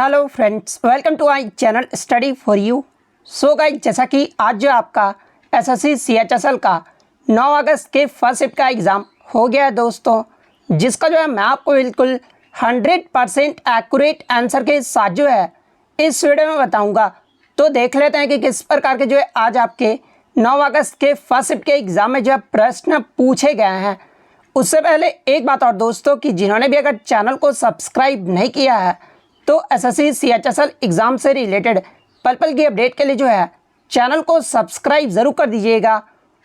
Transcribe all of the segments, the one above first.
Hello friends, welcome to my channel study for you. So guys, जैसा कि आज जो आपका एसएससी सीएचएसएल का 9 अगस्त के फर्स्ट शिफ्ट का एग्ज़ाम हो गया है दोस्तों, जिसका जो है मैं आपको बिल्कुल 100% एक्यूरेट आंसर के साथ जो है इस वीडियो में बताऊंगा। तो देख लेते हैं कि किस प्रकार के जो है आज आपके 9 अगस्त के फर्स्ट शिफ्ट के एग्ज़ाम में जो है प्रश्न पूछे गए हैं। उससे पहले एक बात और दोस्तों, कि जिन्होंने भी अगर चैनल को सब्सक्राइब नहीं किया है तो एसएससी सीएचएसएल एग्ज़ाम से रिलेटेड पल पल की अपडेट के लिए जो है चैनल को सब्सक्राइब ज़रूर कर दीजिएगा।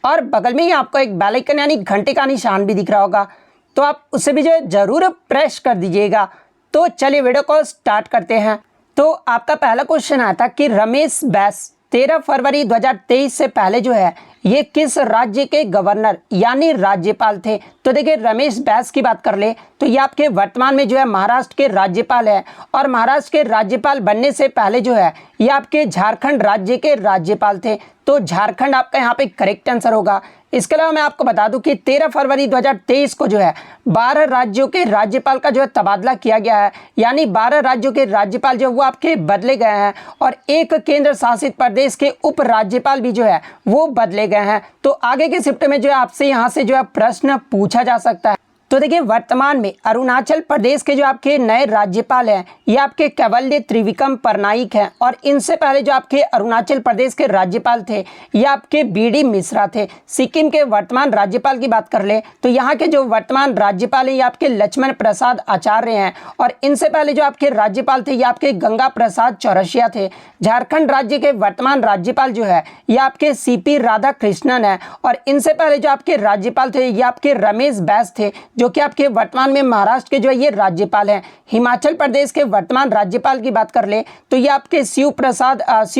और बगल में ही आपको एक बेल आइकन यानी घंटे का निशान भी दिख रहा होगा, तो आप उसे भी जो है ज़रूर प्रेस कर दीजिएगा। तो चलिए वीडियो को स्टार्ट करते हैं। तो आपका पहला क्वेश्चन आया था कि रमेश बैस 13 फरवरी 2023 से पहले जो है ये किस राज्य के गवर्नर यानी राज्यपाल थे। तो देखिए, रमेश बैस की बात कर ले तो ये आपके वर्तमान में जो है महाराष्ट्र के राज्यपाल है, और महाराष्ट्र के राज्यपाल बनने से पहले जो है ये आपके झारखंड राज्य के राज्यपाल थे। तो झारखंड आपका यहाँ पे करेक्ट आंसर होगा। इसके अलावा मैं आपको बता दूं कि 13 फरवरी 2023 को जो है 12 राज्यों के राज्यपाल का जो है तबादला किया गया है, यानी 12 राज्यों के राज्यपाल जो वो आपके बदले गए हैं, और एक केंद्र शासित प्रदेश के उप राज्यपाल भी जो है वो बदले गए हैं। तो आगे के शिफ्ट में जो है आपसे यहाँ से जो है प्रश्न पूछा जा सकता है। तो देखिए, वर्तमान में अरुणाचल प्रदेश के जो आपके नए राज्यपाल हैं ये आपके कैवल्य त्रिविक्रम पटनायक हैं, और इनसे पहले जो आपके अरुणाचल प्रदेश के राज्यपाल थे ये आपके बीडी मिश्रा थे। सिक्किम के वर्तमान राज्यपाल की बात कर ले तो यहाँ के जो वर्तमान राज्यपाल हैं ये आपके लक्ष्मण प्रसाद आचार्य हैं, और इनसे पहले जो आपके राज्यपाल थे ये आपके गंगा प्रसाद चौरसिया थे। झारखंड राज्य के वर्तमान राज्यपाल जो है ये आपके सीपी राधाकृष्णन है, और इनसे पहले जो आपके राज्यपाल थे ये आपके रमेश बैस थे, जो कि आपके वर्तमान में महाराष्ट्र के जो है ये राज्यपाल हैं। हिमाचल प्रदेश के वर्तमान राज्यपाल की बात कर ले तो ये आपके शिव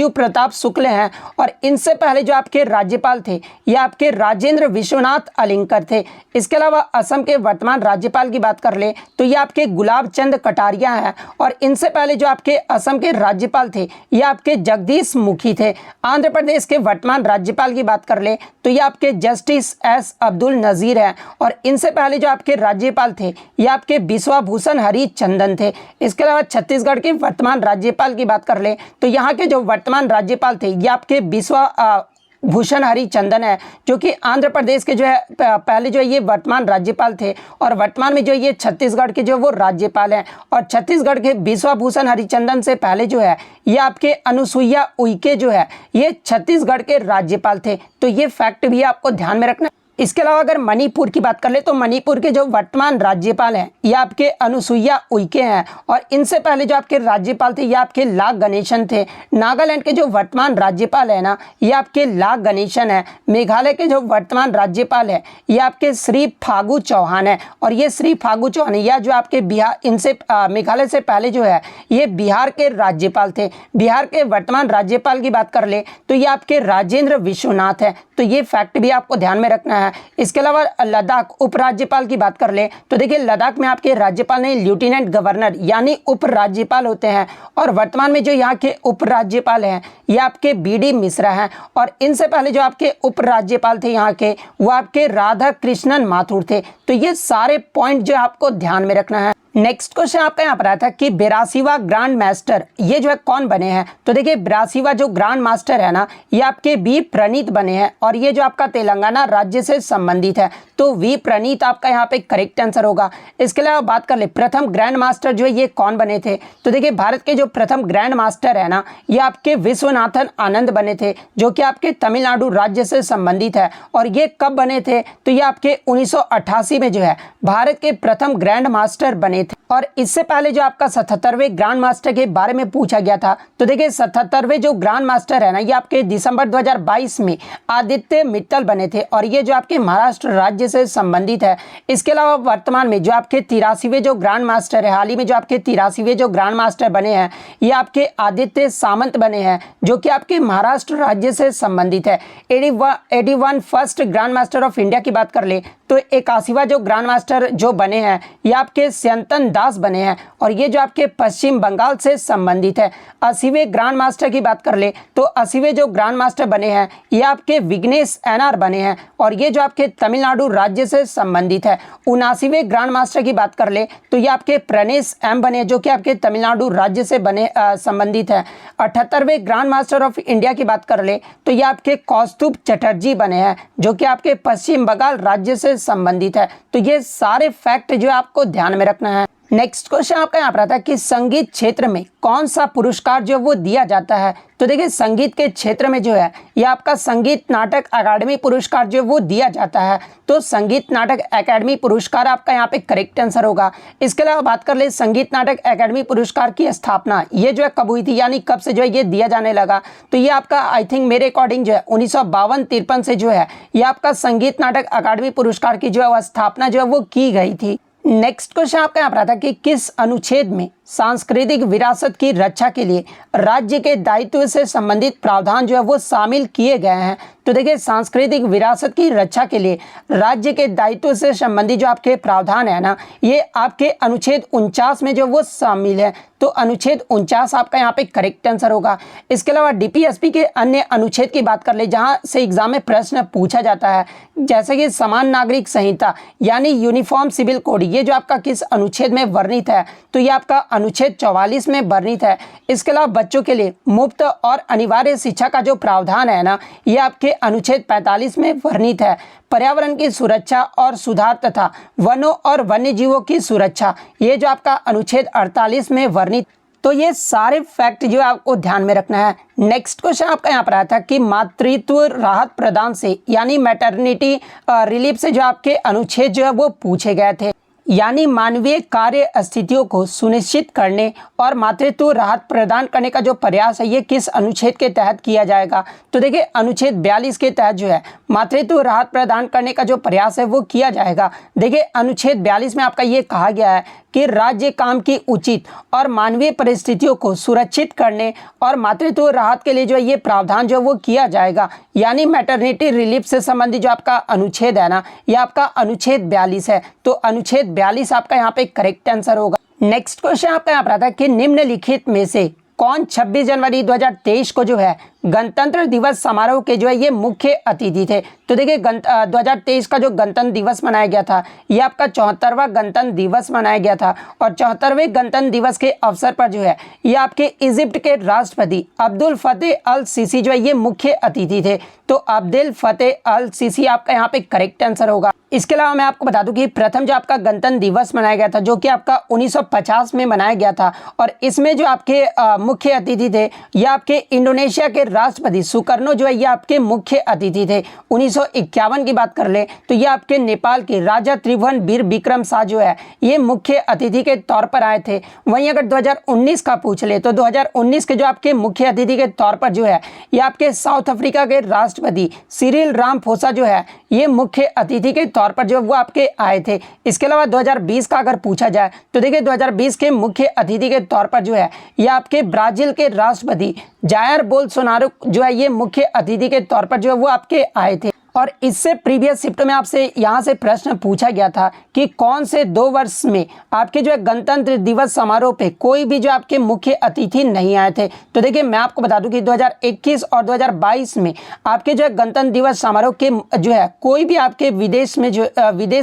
प्रताप शुक्ल हैं, और इनसे पहले जो आपके राज्यपाल थे ये आपके राजेंद्र विश्वनाथ अलिंकर थे। इसके अलावा असम के वर्तमान राज्यपाल की बात कर ले तो ये आपके गुलाब चंद कटारिया हैं, और इनसे पहले जो आपके असम के राज्यपाल थे ये आपके जगदीश मुखी थे। आंध्र प्रदेश के वर्तमान राज्यपाल की बात कर ले तो ये आपके जस्टिस एस अब्दुल नज़ीर हैं, और इनसे पहले जो आपके राज्यपाल थे ये आपके बिश्वाभूषण हरिचंदन थे। इसके अलावा छत्तीसगढ़ के वर्तमान राज्यपाल की बात कर ले तो यहाँ के जो वर्तमान राज्यपाल थे ये आपके बिश्वाभूषण हरिचंदन है, जो कि आंध्र प्रदेश के जो है पहले जो है ये वर्तमान राज्यपाल थे, और वर्तमान में जो ये छत्तीसगढ़ के जो वो राज्यपाल हैं। और छत्तीसगढ़ के बिश्वाभूषण हरिचंदन से पहले जो है ये आपके अनुसुईया उइके जो है ये छत्तीसगढ़ के राज्यपाल थे। तो ये फैक्ट भी आपको ध्यान में रखना। इसके अलावा अगर मणिपुर की बात कर ले तो मणिपुर के जो वर्तमान राज्यपाल हैं ये आपके अनुसुईया उइके हैं, और इनसे पहले जो आपके राज्यपाल थे ये आपके लाग गणेशन थे। नागालैंड के जो वर्तमान राज्यपाल है ना ये आपके लाग गणेशन है। मेघालय के जो वर्तमान राज्यपाल है ये आपके श्री फागू चौहान है, और ये श्री फागू चौहान या जो आपके बिहार इनसे मेघालय से पहले जो है ये बिहार के राज्यपाल थे। बिहार के वर्तमान राज्यपाल की बात कर ले तो ये आपके राजेंद्र विश्वनाथ है। तो ये फैक्ट भी आपको ध्यान में रखना है। इसके अलावा लद्दाख उपराज्यपाल की बात कर ले तो देखिए, लद्दाख में आपके राज्यपाल ने लेफ्टिनेंट गवर्नर यानी उपराज्यपाल होते हैं, और वर्तमान में जो यहाँ के उपराज्यपाल हैं ये आपके बीडी मिश्रा हैं, और इनसे पहले जो आपके उपराज्यपाल थे यहाँ के वो आपके राधा कृष्णन माथुर थे। तो ये सारे पॉइंट जो आपको ध्यान में रखना है। नेक्स्ट क्वेश्चन आपका यहाँ पर आया था कि 82वां ग्रांड मास्टर ये जो है कौन बने हैं। तो देखिए, 82वां जो ग्रांड मास्टर है ना ये आपके वी प्रणीत बने हैं, और ये जो आपका तेलंगाना राज्य से संबंधित है। तो वी प्रणीत आपका यहाँ पे करेक्ट आंसर होगा। इसके अलावा बात कर ले प्रथम ग्रैंड मास्टर जो है ये कौन बने थे। तो देखिए, भारत के जो प्रथम ग्रैंड मास्टर है ना ये आपके विश्वनाथन आनंद बने थे, जो कि आपके तमिलनाडु राज्य से संबंधित है। और ये कब बने थे तो ये आपके 1988 में जो है भारत के प्रथम ग्रैंड मास्टर बने थे। और इससे पहले जो आपका 77वें ग्रांड मास्टर के बारे में पूछा गया था। तो देखिए, 77वें जो ग्रांड मास्टर है ना ये आपके दिसंबर 2022 में आदित्य मित्तल बने थे, और ये जो आपके महाराष्ट्र राज्य से संबंधित है। इसके अलावा वर्तमान में जो आपके 83वें जो ग्रांड मास्टर है, हाल ही में जो आपके 83वें जो ग्रांड मास्टर बने हैं ये आपके आदित्य सामंत बने हैं, जो कि आपके महाराष्ट्र राज्य से संबंधित है। 81 first grand master of India की बात कर ले तो 81वां जो ग्रांड मास्टर जो बने हैं ये आपके स्यंतन रतन दास बने हैं और ये जो आपके पश्चिम बंगाल से संबंधित है। 80वें ग्रांड मास्टर की बात कर ले तो 80वें जो ग्रांड मास्टर बने हैं ये आपके विघ्नेश एनआर बने हैं और ये जो आपके तमिलनाडु राज्य से संबंधित है। 79वें ग्रांड मास्टर की बात कर ले तो ये आपके प्रणेश एम बने जो कि आपके तमिलनाडु राज्य से बने संबंधित है। 78वें ग्रांड मास्टर ऑफ इंडिया की बात कर ले तो ये आपके कौस्तुभ चटर्जी बने हैं जो कि आपके पश्चिम बंगाल राज्य से संबंधित है। तो ये सारे फैक्ट जो आपको ध्यान में रखना है। नेक्स्ट क्वेश्चन आपका यहाँ पर आता है कि संगीत क्षेत्र में कौन सा पुरस्कार जो वो दिया जाता है। तो देखिए संगीत के क्षेत्र में जो है ये आपका संगीत नाटक अकादमी पुरस्कार जो वो दिया जाता है। तो संगीत नाटक अकादमी पुरस्कार आपका यहाँ पे करेक्ट आंसर होगा। इसके अलावा बात कर ले संगीत नाटक अकादमी पुरस्कार की स्थापना ये जो है कब हुई थी, यानी कब से जो है ये दिया जाने लगा। तो ये आपका आई थिंक मेरे अकॉर्डिंग जो है 1952-53 से जो है ये आपका संगीत नाटक अकादमी पुरस्कार की जो है स्थापना जो है वो की गई थी। नेक्स्ट क्वेश्चन आपका यहाँ पर आता है कि किस अनुच्छेद में सांस्कृतिक विरासत की रक्षा के लिए राज्य के दायित्व से संबंधित प्रावधान जो है वो शामिल किए गए हैं। तो देखिए सांस्कृतिक विरासत की रक्षा के लिए राज्य के दायित्व से संबंधित जो आपके प्रावधान है ना ये आपके अनुच्छेद 49 में जो वो शामिल है। तो अनुच्छेद 49 आपका यहाँ पे करेक्ट आंसर होगा। इसके अलावा डीपीएसपी के अन्य अनुच्छेद की बात कर ले जहाँ से एग्जाम में प्रश्न पूछा जाता है, जैसे कि समान नागरिक संहिता यानी यूनिफॉर्म सिविल कोड, ये जो आपका किस अनुच्छेद में वर्णित है। तो ये आपका अनुच्छेद 44 में वर्णित है। इसके अलावा बच्चों के लिए मुफ्त और अनिवार्य शिक्षा का जो प्रावधान है ना ये आपके अनुच्छेद 45 में वर्णित है। पर्यावरण की सुरक्षा और सुधार तथा वनों और वन्यजीवों की सुरक्षा ये जो आपका अनुच्छेद 48 में वर्णित। तो ये सारे फैक्ट जो आपको ध्यान में रखना है। नेक्स्ट क्वेश्चन आपका यहाँ पर आया था कि मातृत्व राहत प्रदान से यानी मैटरनिटी रिलीफ से जो आपके अनुच्छेद जो है वो पूछे गए थे, यानी मानवीय कार्य स्थितियों को सुनिश्चित करने और मातृत्व राहत प्रदान करने का जो प्रयास है ये किस अनुच्छेद के तहत किया जाएगा। तो देखिए अनुच्छेद 42 के तहत जो है मातृत्व राहत प्रदान करने का जो प्रयास है वो किया जाएगा। देखिए अनुच्छेद 42 में आपका ये कहा गया है कि राज्य काम की उचित और मानवीय परिस्थितियों को सुरक्षित करने और मातृत्व राहत के लिए जो ये प्रावधान जो वो किया जाएगा, यानी मैटरनिटी रिलीफ से संबंधित जो आपका अनुच्छेद है ना ये आपका अनुच्छेद 42 है। तो अनुच्छेद 42 आपका यहाँ पे करेक्ट आंसर होगा। नेक्स्ट क्वेश्चन आपका यहाँ पर आता है कि निम्नलिखित में से कौन 26 जनवरी 2023 को जो है गणतंत्र दिवस समारोह के जो है ये मुख्य अतिथि थे। तो देखिए 2023 का जो गणतंत्र दिवस मनाया गया था ये आपका 74वां गणतंत्र दिवस मनाया गया था और 74वें गणतंत्र दिवस के अवसर पर जो है ये आपके इजिप्ट के राष्ट्रपति अब्दुल फतेह अल सीसी जो है ये मुख्य अतिथि थे। तो अब्दुल फतेह अल सीसी आपका यहाँ पे करेक्ट आंसर होगा। इसके अलावा मैं आपको बता दूं कि प्रथम जो आपका गणतंत्र दिवस मनाया गया था जो कि आपका 1950 में मनाया गया था और इसमें जो आपके मुख्य अतिथि थे ये आपके इंडोनेशिया के राष्ट्रपति सुकर्नो जो है ये आपके मुख्य अतिथि थे। 1951 की बात कर ले तो ये आपके नेपाल के राजा त्रिभुवन वीर विक्रम शाह जो है ये मुख्य अतिथि के तौर पर आए थे। वहीं अगर 2019 का पूछ ले तो 2019 के जो आपके मुख्य अतिथि के तौर पर जो है ये आपके साउथ अफ्रीका के राष्ट्रपति सिरिल रामाफोसा जो है ये मुख्य अतिथि के तौर पर जो वो आपके आए थे। इसके अलावा 2020 का अगर पूछा जाए तो देखिए 2020 के मुख्य अतिथि के तौर पर जो है ये आपके ब्राजील के राष्ट्रपति जायर बोल्सोनारो जो है ये मुख्य अतिथि के तौर पर जो है वो आपके आए थे। और इससे प्रीवियस शिफ्ट में आपसे यहाँ से प्रश्न पूछा गया था कि कौन से 2 वर्ष में आपके जो है गणतंत्र दिवस समारोह पे कोई भी जो आपके मुख्य अतिथि नहीं आए थे। तो देखिए मैं आपको बता दूं कि 2021 और 2022 में आपके जो है गणतंत्र दिवस समारोह के जो है कोई भी आपके विदेश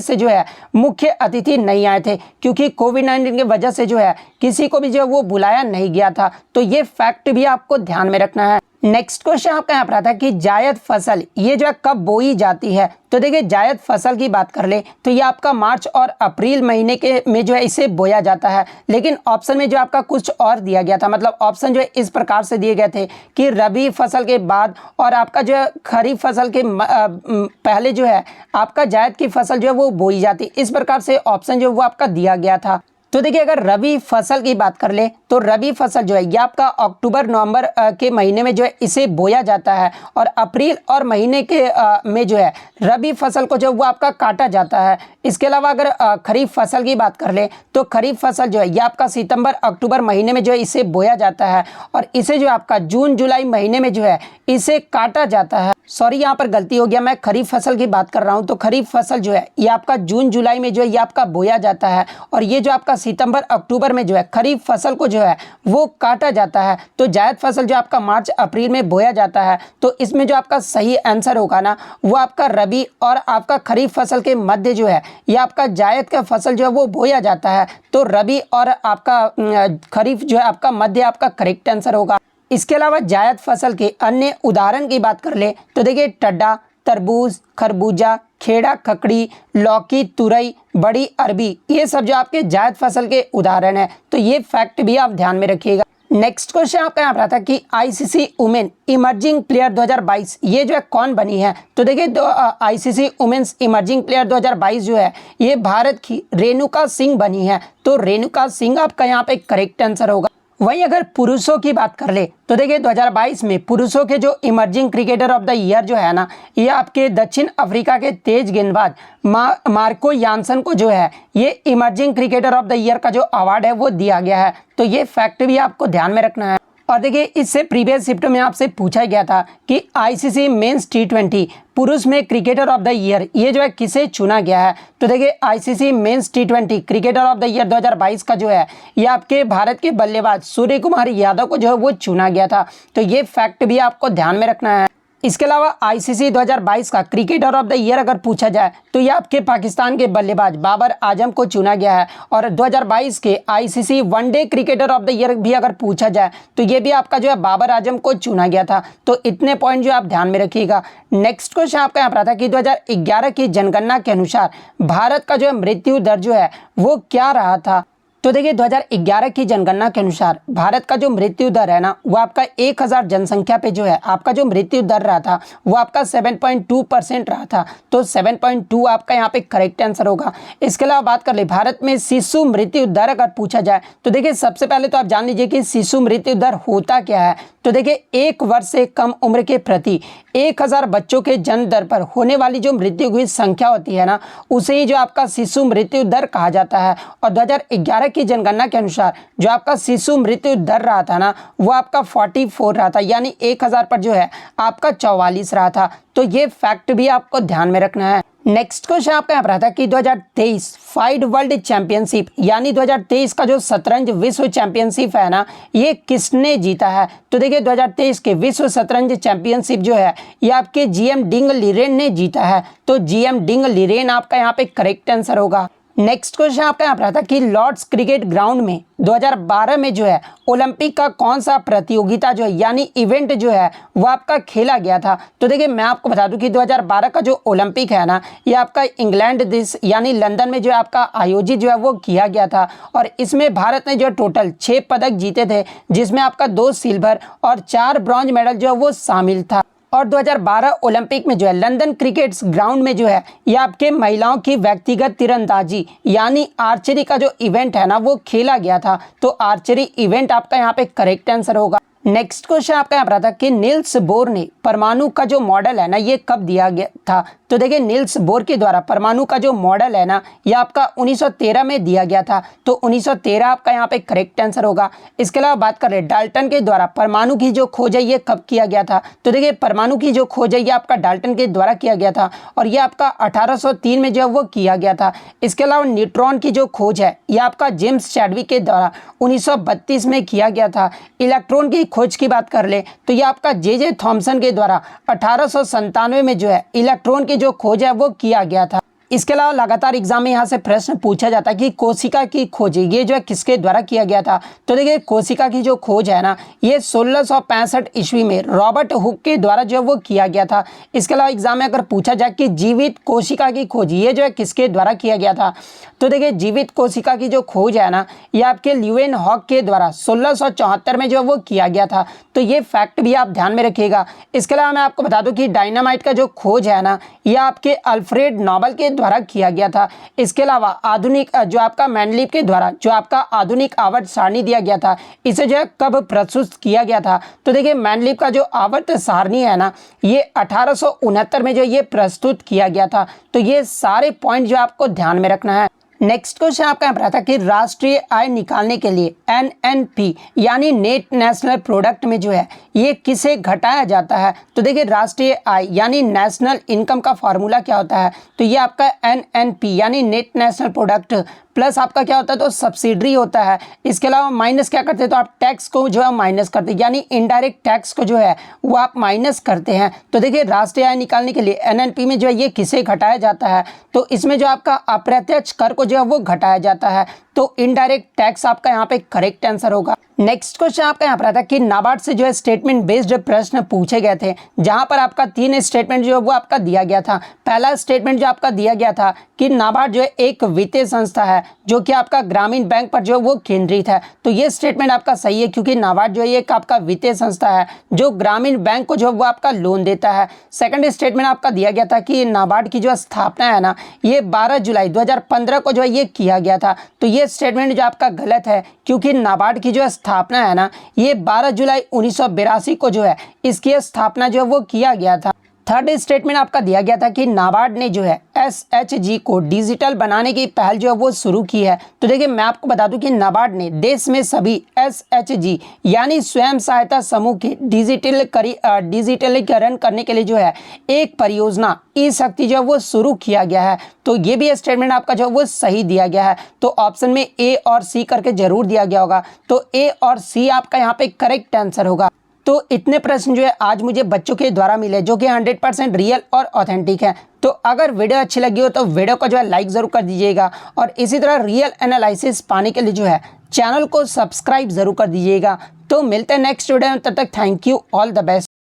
से जो है मुख्य अतिथि नहीं आए थे, क्योंकि कोविड-19 की वजह से जो है किसी को भी जो है वो बुलाया नहीं गया था। तो ये फैक्ट भी आपको ध्यान में रखना है। नेक्स्ट क्वेश्चन आपका यहाँ पर आता है कि जायद फसल ये जो है कब बोई जाती है। तो देखिए जायद फसल की बात कर ले तो ये आपका मार्च और अप्रैल महीने के में जो है इसे बोया जाता है, लेकिन ऑप्शन में जो आपका कुछ और दिया गया था, मतलब ऑप्शन जो है इस प्रकार से दिए गए थे कि रबी फसल के बाद और आपका जो है खरीफ फसल के पहले जो है आपका जायद की फसल जो है वो बोई जाती। इस प्रकार से ऑप्शन जो वो आपका दिया गया था। तो देखिए अगर रबी फसल की बात कर ले तो रबी फसल जो है ये आपका अक्टूबर नवंबर के महीने में जो है इसे बोया जाता है और अप्रैल और महीने के में जो है रबी फसल को जो वो आपका काटा जाता है। इसके अलावा अगर खरीफ फसल की बात कर ले तो खरीफ फसल जो है ये आपका सितंबर अक्टूबर महीने में जो है इसे बोया जाता है और इसे जो आपका जून जुलाई महीने में जो है इसे काटा जाता है। सॉरी यहाँ पर गलती हो गया, मैं खरीफ फसल की बात कर रहा हूँ। तो खरीफ फसल जो है ये आपका जून जुलाई में जो है ये आपका बोया जाता है, और ये जो आपका सितंबर अक्टूबर में जो है खरीफ फसल को जो है वो काटा जाता है। तो जायद फसल जो आपका मार्च अप्रैल में बोया जाता है। तो इसमें जो आपका सही आंसर होगा ना वो आपका रबी और आपका खरीफ फसल के मध्य जो है ये आपका जायद का फसल जो है वो बोया जाता है। तो रबी और आपका खरीफ जो है आपका मध्य आपका करेक्ट आंसर होगा। इसके अलावा जायद फसल के अन्य उदाहरण की बात कर ले तो देखिए टड्डा, तरबूज, खरबूजा, खेड़ा, ककड़ी, लौकी, तुरई, बड़ी अरबी, ये सब जो आपके जायद फसल के उदाहरण है। तो ये फैक्ट भी आप ध्यान में रखिएगा। नेक्स्ट क्वेश्चन आपका यहाँ पर आता है कि आईसीसी वुमेन इमर्जिंग प्लेयर 2022 ये जो है कौन बनी है। तो देखिए आईसीसी वुमेन्स इमर्जिंग प्लेयर 2022 जो है ये भारत की रेणुका सिंह बनी है। तो रेणुका सिंह आपका यहाँ पे करेक्ट आंसर होगा। वहीं अगर पुरुषों की बात कर ले तो देखिए 2022 में पुरुषों के जो emerging cricketer of the year जो है ना ये आपके दक्षिण अफ्रीका के तेज गेंदबाज मार्को यानसन को जो है ये emerging cricketer of the year का जो अवार्ड है वो दिया गया है। तो ये फैक्ट भी आपको ध्यान में रखना है। और देखिए इससे प्रीवियस शिफ्ट में आपसे पूछा गया था कि आईसीसी मेंस T20 पुरुष में क्रिकेटर ऑफ द ईयर ये जो है किसे चुना गया है। तो देखिए ICC men's T20 cricketer of the year 2022 का जो है ये आपके भारत के बल्लेबाज सूर्य कुमार यादव को जो है वो चुना गया था। तो ये फैक्ट भी आपको ध्यान में रखना है। इसके अलावा आईसीसी 2022 का क्रिकेटर ऑफ द ईयर अगर पूछा जाए तो ये आपके पाकिस्तान के बल्लेबाज बाबर आजम को चुना गया है। और 2022 के ICC one day cricketer of the year भी अगर पूछा जाए तो ये भी आपका जो है बाबर आजम को चुना गया था। तो इतने पॉइंट जो आप ध्यान में रखिएगा। नेक्स्ट क्वेश्चन आपका यहाँ पर आता है कि 2011 की जनगणना के अनुसार भारत का जो है मृत्यु दर जो है वो क्या रहा था। तो देखिए 2011 की जनगणना के अनुसार भारत का जो मृत्यु दर है ना वो आपका 1000 जनसंख्या पे जो है आपका जो मृत्यु दर रहा था वो आपका 7.2% रहा था। तो 7.2 आपका यहाँ पे करेक्ट आंसर होगा। इसके अलावा बात कर ले भारत में शिशु मृत्यु दर अगर पूछा जाए तो देखिए सबसे पहले तो आप जान लीजिए कि शिशु मृत्यु दर होता क्या है। तो देखिए 1 वर्ष से कम उम्र के प्रति 1000 बच्चों के जन्म दर पर होने वाली जो मृत्यु की संख्या होती है ना उसे ही जो आपका शिशु मृत्यु दर कहा जाता है। और 2011 की जनगणना के अनुसार जो आपका शिशु मृत्यु दर रहा था ना वो आपका 44 रहा था, यानी 1000 पर जो है आपका 44 रहा था। तो ये फैक्ट भी आपको ध्यान में रखना है। नेक्स्ट क्वेश्चन आपका यहाँ पर आता है कि 2023 फाइड वर्ल्ड चैंपियनशिप यानी 2023 का जो शतरंज विश्व चैंपियनशिप है ना ये किसने जीता है। तो देखिए 2023 के विश्व शतरंज चैंपियनशिप जो है ये आपके जीएम डिंग लीरेन ने जीता है। तो जीएम डिंग लीरेन आपका यहाँ पे करेक्ट आंसर होगा। नेक्स्ट क्वेश्चन आपका यहाँ पर आता है कि लॉर्ड्स क्रिकेट ग्राउंड में 2012 में जो है ओलंपिक का कौन सा प्रतियोगिता जो है यानी इवेंट जो है वो आपका खेला गया था। तो देखिए मैं आपको बता दूं कि 2012 का जो ओलंपिक है ना ये आपका इंग्लैंड देश यानी लंदन में जो है आपका आयोजित जो है वो किया गया था। और इसमें भारत ने जो टोटल 6 पदक जीते थे जिसमें आपका 2 सिल्वर और 4 ब्रॉन्ज मेडल जो है वो शामिल था। और 2012 ओलंपिक में जो है लंदन क्रिकेट ग्राउंड में जो है ये आपके महिलाओं की व्यक्तिगत तीरंदाजी यानी आर्चरी का जो इवेंट है ना वो खेला गया था। तो आर्चरी इवेंट आपका यहाँ पे करेक्ट आंसर होगा। नेक्स्ट क्वेश्चन आपका यहाँ पर आता है कि नील्स बोर ने परमाणु का जो मॉडल है ना ये कब दिया गया था। तो देखिए नील्स बोर के द्वारा परमाणु का जो मॉडल है ना ये आपका 1913 में दिया गया था। तो 1913 आपका यहाँ पे करेक्ट आंसर होगा। इसके अलावा बात करें डाल्टन के द्वारा परमाणु की जो खोज है ये कब किया गया था। तो देखिए परमाणु की जो खोज है ये आपका डाल्टन के द्वारा किया गया था और ये आपका 1803 में जो है वो किया गया था। इसके अलावा न्यूट्रॉन की जो खोज है ये आपका जेम्स चैडविक के द्वारा 1932 में किया गया था। इलेक्ट्रॉन की खोज की बात कर ले तो ये आपका जे थॉमसन के द्वारा 1897 में जो है इलेक्ट्रॉन की जो खोज है वो किया गया था। इसके अलावा लगातार एग्जाम में यहाँ से प्रश्न पूछा जाता है कि कोशिका की खोज ये जो है किसके द्वारा किया गया था। तो देखिए कोशिका की जो खोज है ना ये 1665 ईस्वी में रॉबर्ट हुक के द्वारा जो है वो किया गया था। इसके अलावा एग्जाम में अगर पूछा जाए कि जीवित कोशिका की खोज ये जो है किसके द्वारा किया गया था। तो देखिए जीवित कोशिका की जो खोज है ना ये आपके ल्यूवेन हॉक के द्वारा 1674 में जो है वो किया गया था। तो ये फैक्ट भी आप ध्यान में रखिएगा। इसके अलावा मैं आपको बता दूं कि डायनामाइट का जो खोज है ना ये आपके अल्फ्रेड नोबल के द्वारा किया गया था। इसके अलावा आधुनिक जो आपका मेंडलीव के द्वारा जो आपका आधुनिक आवर्त सारणी दिया गया था इसे जो है कब प्रस्तुत किया गया था। तो देखिए मेंडलीव का जो आवर्त सारणी है ना ये 1869 में जो ये प्रस्तुत किया गया था। तो ये सारे पॉइंट जो आपको ध्यान में रखना है। नेक्स्ट क्वेश्चन आपका यहाँ पर आता है कि राष्ट्रीय आय निकालने के लिए एनएनपी यानी नेट नेशनल प्रोडक्ट में जो है ये किसे घटाया जाता है। तो देखिए राष्ट्रीय आय यानी नेशनल इनकम का फार्मूला क्या होता है, तो ये आपका एनएनपी यानी नेट नेशनल प्रोडक्ट प्लस आपका क्या होता है तो सब्सिडरी होता है। इसके अलावा माइनस क्या करते हैं तो आप टैक्स को जो है माइनस करते हैं, यानी इनडायरेक्ट टैक्स को जो है वो आप माइनस करते हैं। तो देखिए राष्ट्रीय आय निकालने के लिए एनएनपी में जो है ये किसे घटाया जाता है, तो इसमें जो आपका अप्रत्यक्ष कर को जो है वो घटाया जाता है। तो इनडायरेक्ट टैक्स आपका यहाँ पे करेक्ट आंसर होगा। नेक्स्ट क्वेश्चन आपका यहाँ पर आता है कि नाबार्ड से जो है स्टेटमेंट बेस्ड प्रश्न पूछे गए थे, जहां पर आपका 3 स्टेटमेंट जो है वो आपका दिया गया था। पहला स्टेटमेंट जो आपका दिया गया था कि नाबार्ड जो है एक वित्तीय संस्था है जो कि आपका ग्रामीण बैंक पर जो है वो केंद्रित है। तो ये स्टेटमेंट आपका सही है, क्योंकि नाबार्ड जो है एक आपका वित्तीय संस्था है जो ग्रामीण बैंक को जो है वो आपका लोन देता है। सेकंड स्टेटमेंट आपका दिया गया था कि नाबार्ड की जो स्थापना है ना ये 12 जुलाई 2015 को जो है ये किया गया था। तो ये स्टेटमेंट जो आपका गलत है, क्योंकि नाबार्ड की जो स्थापना है ना ये 12 जुलाई 1982 को जो है इसकी स्थापना जो है वो किया गया था। थर्ड स्टेटमेंट आपका दिया गया था कि नाबार्ड ने जो है SHG को डिजिटल बनाने की पहल जो है वो शुरू की है। तो देखिए मैं आपको बता दूं कि नाबार्ड ने देश में सभी SHG यानी स्वयं सहायता समूह के डिजिटलीकरण करने के लिए जो है एक परियोजना ई शक्ति जो है वो शुरू किया गया है। तो ये भी स्टेटमेंट आपका जो है वो सही दिया गया है। तो ऑप्शन में A और C करके जरूर दिया गया होगा, तो A और C आपका यहाँ पे करेक्ट आंसर होगा। तो इतने प्रश्न जो है आज मुझे बच्चों के द्वारा मिले जो कि 100% रियल और ऑथेंटिक है। तो अगर वीडियो अच्छी लगी हो तो वीडियो को जो है लाइक ज़रूर कर दीजिएगा, और इसी तरह रियल एनालिसिस पाने के लिए जो है चैनल को सब्सक्राइब ज़रूर कर दीजिएगा। तो मिलते हैं नेक्स्ट वीडियो में, तब तक thank you, all the best.